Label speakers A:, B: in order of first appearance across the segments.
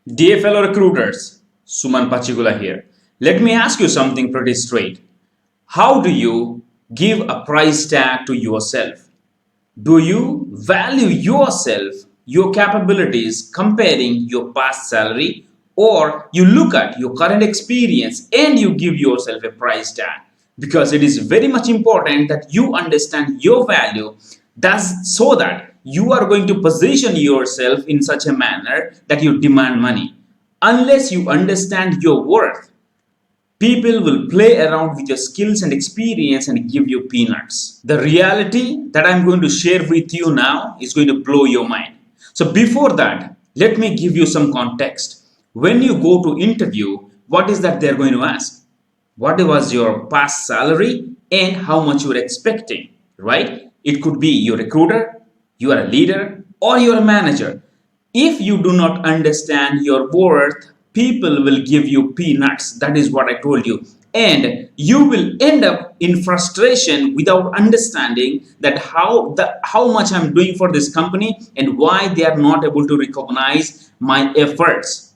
A: Dear fellow recruiters, Suman Pachigulla here. Let me ask you something pretty straight. How do you give a price tag to yourself? Do you value yourself, your capabilities, comparing your past salary, or you look at your current experience and you give yourself a price tag? Because it is very much important that you understand your value, thus so that you are going to position yourself in such a manner that you demand money. Unless you understand your worth, people will play around with your skills and experience and give you peanuts. The reality that I'm going to share with you now is going to blow your mind. So before that, let me give you some context. When you go to interview, what is that they're going to ask? What was your past salary and how much you were expecting, right? It could be your recruiter, you are a leader, or you're a manager. If you do not understand your worth, people will give you peanuts. That is what I told you. And you will end up in frustration without understanding that how much I'm doing for this company and why they are not able to recognize my efforts.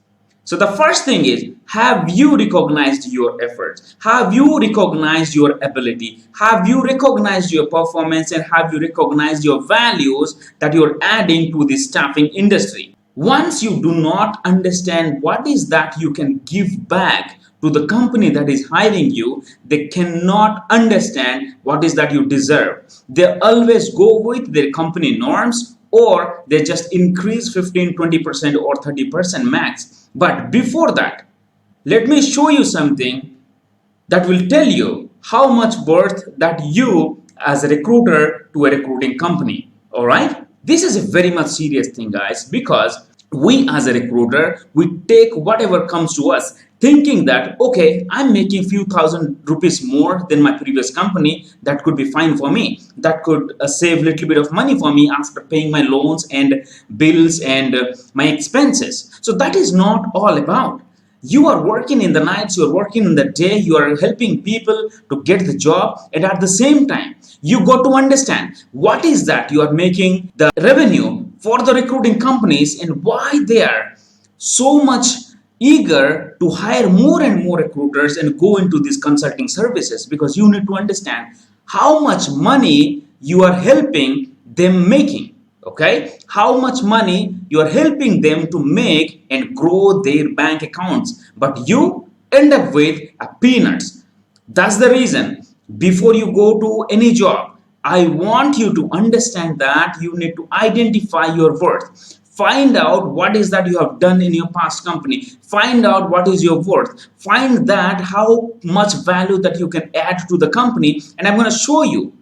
A: So the first thing is, have you recognized your efforts? Have you recognized your ability? Have you recognized your performance and have you recognized your values that you're adding to the staffing industry? Once you do not understand what is that you can give back to the company that is hiring you, they cannot understand what is that you deserve. They always go with their company norms, or they just increase 15, 20% or 30% max. But before that, let me show you something that will tell you how much worth that you as a recruiter to a recruiting company. All right, this is a very much serious thing, guys, because we as a recruiter, we take whatever comes to us thinking that, okay, I'm making few thousand rupees more than my previous company, that could be fine for me, that could save a little bit of money for me after paying my loans and bills and my expenses. So that is not all about. You are working in the nights, you are working in the day, you are helping people to get the job, and at the same time you got to understand what is that you are making the revenue for the recruiting companies and why they are so much eager to hire more and more recruiters and go into these consulting services, because you need to understand how much money you are helping them making. Okay, how much money you are helping them to make and grow their bank accounts, but you end up with peanuts. That's the reason, before you go to any job, I want you to understand that you need to identify your worth. Find out what is that you have done in your past company. Find out what is your worth. Find that how much value that you can add to the company, and I'm going to show you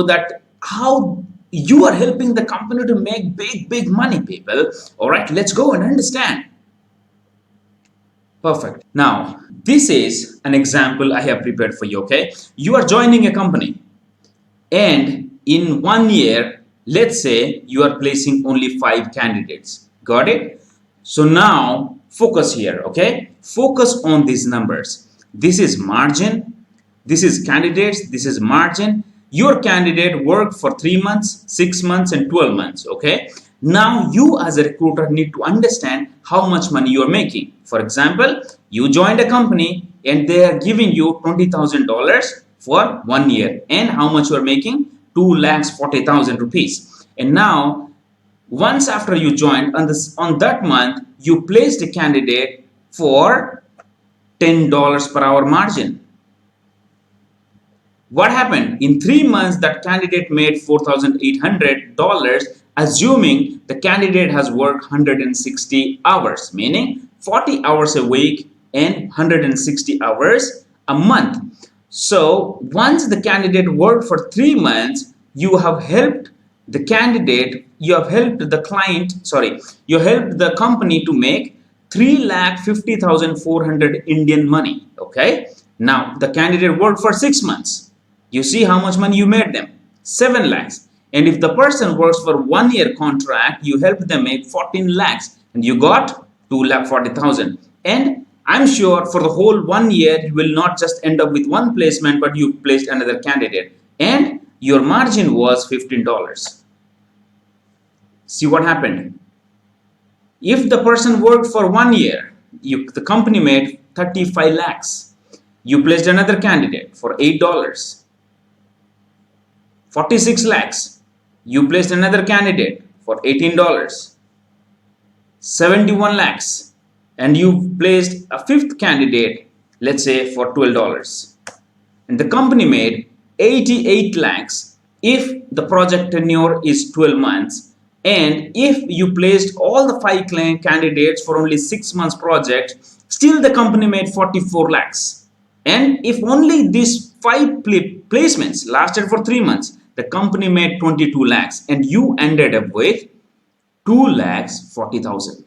A: that how you are helping the company to make big money, people. All right, let's go and understand. Perfect. Now, this is an example I have prepared for you. Okay, you are joining a company, and in 1 year, let's say you are placing only 5 candidates. Got it? So now focus here. Okay, focus on these numbers. This is margin, this is candidates, this is margin. Your candidate worked for 3 months, 6 months and 12 months. Okay, now you as a recruiter need to understand how much money you are making. For example, you joined a company and they are giving you $20,000 for 1 year, and how much you are making? 2,40,000 rupees. And now once after you joined on that month, you placed a candidate for $10 per hour margin. What happened? In 3 months, that candidate made $4,800, assuming the candidate has worked 160 hours, meaning 40 hours a week and 160 hours a month. So once the candidate worked for 3 months, you have helped the candidate, you have helped the client, sorry, you helped the company to make 3,50,400 Indian money. Okay, now the candidate worked for 6 months. You see how much money you made them? 7 lakhs. And if the person works for 1 year contract, you help them make 14 lakhs and you got 2,40,000. And I'm sure for the whole 1 year, you will not just end up with one placement, but you placed another candidate. And your margin was $15. See what happened? If the person worked for 1 year, the company made 35 lakhs. You placed another candidate for $8. 46 lakhs. You placed another candidate for $18. 71 lakhs. And you placed a fifth candidate, let's say for $12. And the company made 88 lakhs if the project tenure is 12 months, and if you placed all the 5 candidates for only 6 months project, still the company made 44 lakhs. And if only these 5 placements lasted for 3 months, the company made 22 lakhs, and you ended up with 2 lakhs 40,000.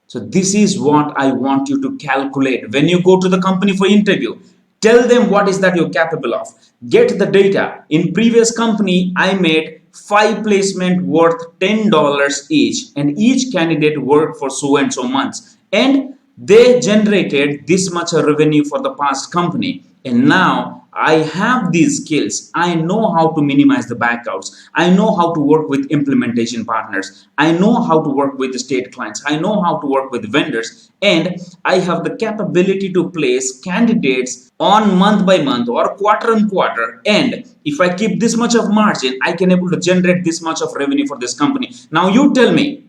A: So this is what I want you to calculate when you go to the company for interview. Tell them what is that you're capable of. Get the data. In previous company, I made 5 placement worth $10 each, and each candidate worked for so and so months, and they generated this much revenue for the past company. And now I have these skills. I know how to minimize the backouts. I know how to work with implementation partners. I know how to work with the state clients. I know how to work with vendors. And I have the capability to place candidates on month by month or quarter on quarter. And if I keep this much of margin, I can able to generate this much of revenue for this company. Now you tell me,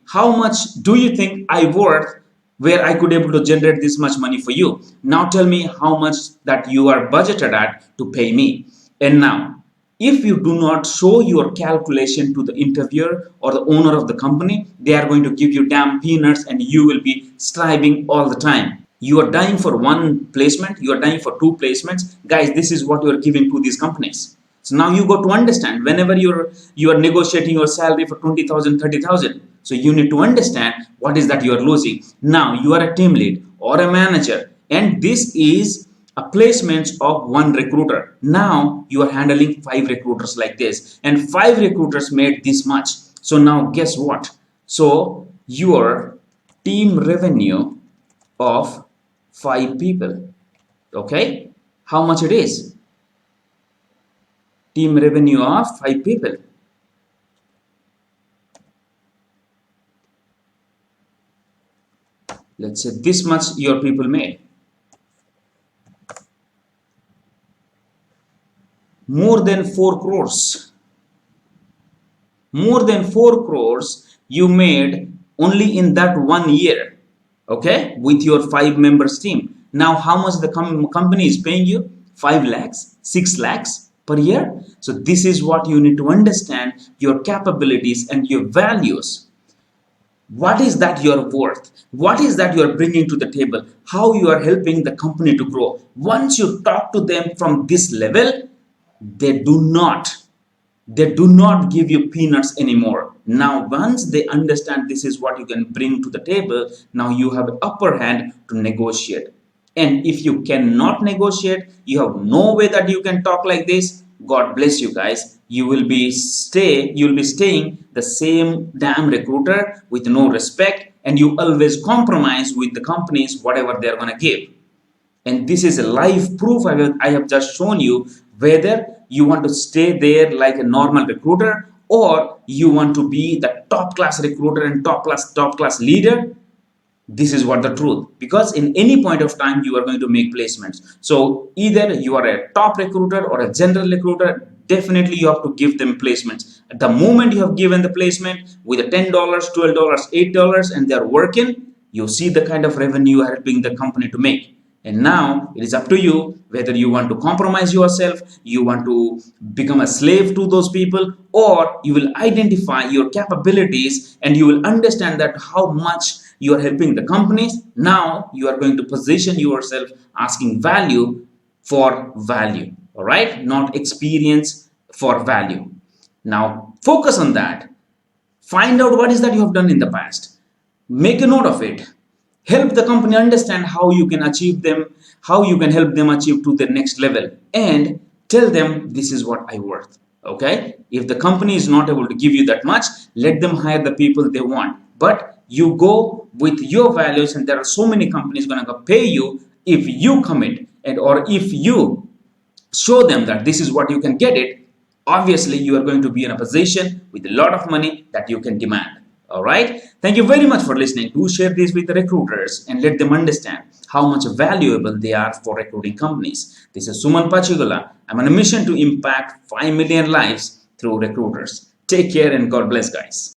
A: how much do you think I worth where I could able to generate this much money for you? Now tell me how much that you are budgeted at to pay me. And now, if you do not show your calculation to the interviewer or the owner of the company, they are going to give you damn peanuts, and you will be striving all the time. You are dying for 1 placement, you are dying for 2 placements. Guys, this is what you are giving to these companies. So now you got to understand, whenever you are negotiating your salary for 20,000, 30,000, so you need to understand what is that you are losing. Now you are a team lead or a manager, and this is a placement of 1 recruiter. Now you are handling 5 recruiters like this, and 5 recruiters made this much. So now guess what? So your team revenue of 5 people, okay, how much it is? Team revenue of 5 people. Let's say this much your people made. More than 4 crores. More than 4 crores you made only in that 1 year. Okay, with your 5 members team. Now how much the company is paying you? 5 lakhs, 6 lakhs per year. So this is what you need to understand, your capabilities and your values. What is that you're worth? What is that you're bringing to the table? How you are helping the company to grow? Once you talk to them from this level, they do not give you peanuts anymore. Now once they understand this is what you can bring to the table, now you have an upper hand to negotiate. And if you cannot negotiate, you have no way that you can talk like this. God bless you guys. You will be staying the same damn recruiter with no respect, and you always compromise with the companies whatever they're gonna give. And this is a live proof I have just shown you, whether you want to stay there like a normal recruiter or you want to be the top class recruiter and top class leader. This is what the truth, because in any point of time you are going to make placements. So either you are a top recruiter or a general recruiter, definitely you have to give them placements. At the moment you have given the placement with a $10, $12, $8, and they are working, you see the kind of revenue you are helping the company to make. And now it is up to you whether you want to compromise yourself, you want to become a slave to those people, or you will identify your capabilities and you will understand that how much you are helping the companies. Now you are going to position yourself asking value for value, all right, not experience for value. Now focus on that. Find out what is that you have done in the past. Make a note of it. Help the company understand how you can achieve them, how you can help them achieve to the next level, and tell them this is what I worth. Okay, if the company is not able to give you that much, let them hire the people they want, but you go with your values, and there are so many companies gonna pay you if you commit, and or if you show them that this is what you can get it. Obviously you are going to be in a position with a lot of money that you can demand. Alright? Thank you very much for listening. Do share this with the recruiters and let them understand how much valuable they are for recruiting companies. This is Suman Pachigulla. I'm on a mission to impact 5 million lives through recruiters. Take care and God bless, guys.